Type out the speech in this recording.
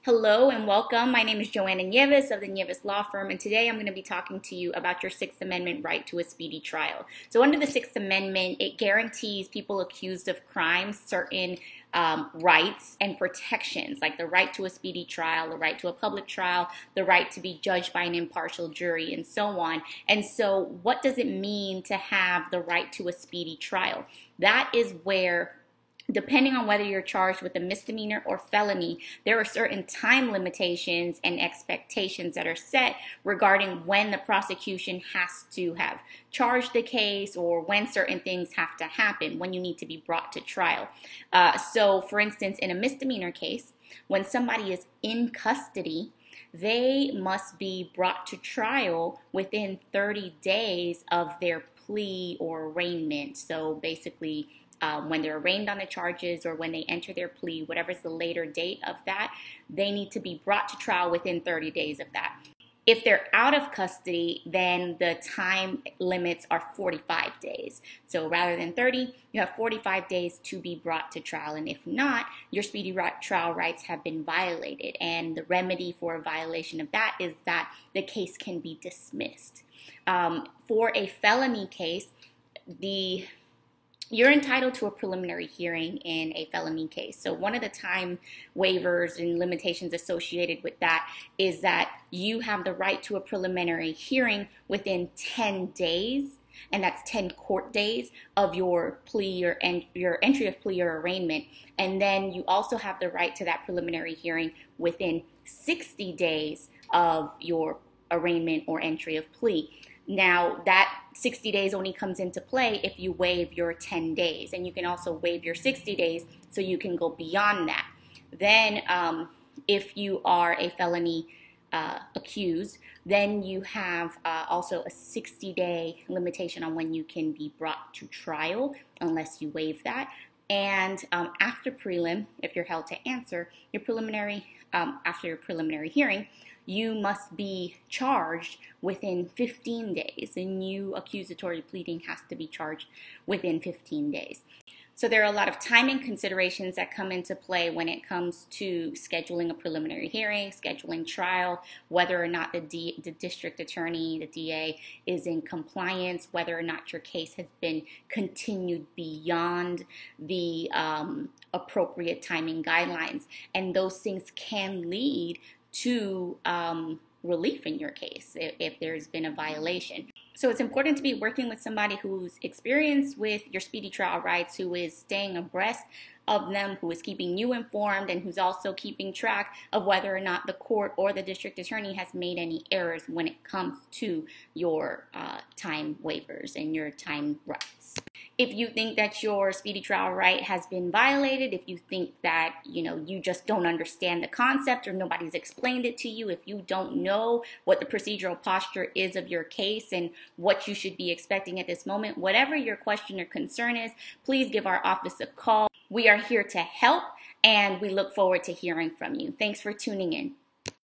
Hello and welcome. My name is Joanna Nieves of the Nieves Law Firm, and today I'm going to be talking to you about your Sixth Amendment right to a speedy trial. So under the Sixth Amendment, it guarantees people accused of crimes certain rights and protections, like the right to a speedy trial, the right to a public trial, the right to be judged by an impartial jury, and so on. And so what does it mean to have the right to a speedy trial? That is where, depending on whether you're charged with a misdemeanor or felony, there are certain time limitations and expectations that are set regarding when the prosecution has to have charged the case or when certain things have to happen, when you need to be brought to trial. So, for instance, in a misdemeanor case, when somebody is in custody, they must be brought to trial within 30 days of their plea or arraignment. So basically, when they're arraigned on the charges or when they enter their plea, whatever's the later date of that, they need to be brought to trial within 30 days of that. If they're out of custody, then the time limits are 45 days. So rather than 30, you have 45 days to be brought to trial. And if not, your speedy trial rights have been violated. And the remedy for a violation of that is that the case can be dismissed. For a felony case, you're entitled to a preliminary hearing in a felony case. So one of the time waivers and limitations associated with that is that you have the right to a preliminary hearing within 10 days, and that's 10 court days of your plea or your entry of plea or arraignment. And then you also have the right to that preliminary hearing within 60 days of your arraignment or entry of plea. Now, that 60 days only comes into play if you waive your 10 days. And you can also waive your 60 days so you can go beyond that. Then, if you are a felony accused, then you have also a 60-day limitation on when you can be brought to trial unless you waive that. And after prelim, if you're held to answer, after your preliminary hearing, you must be charged within 15 days, and new accusatory pleading has to be charged within 15 days. So there are a lot of timing considerations that come into play when it comes to scheduling a preliminary hearing, scheduling trial, whether or not the district attorney, the DA, is in compliance, whether or not your case has been continued beyond the appropriate timing guidelines. And those things can lead to relief in your case if there's been a violation. So it's important to be working with somebody who's experienced with your speedy trial rights, who is staying abreast of them, who is keeping you informed, and who's also keeping track of whether or not the court or the district attorney has made any errors when it comes to your time waivers and your time rights. If you think that your speedy trial right has been violated, if you think that, you just don't understand the concept or nobody's explained it to you, if you don't know what the procedural posture is of your case and what you should be expecting at this moment, whatever your question or concern is, please give our office a call. We are here to help, and we look forward to hearing from you. Thanks for tuning in.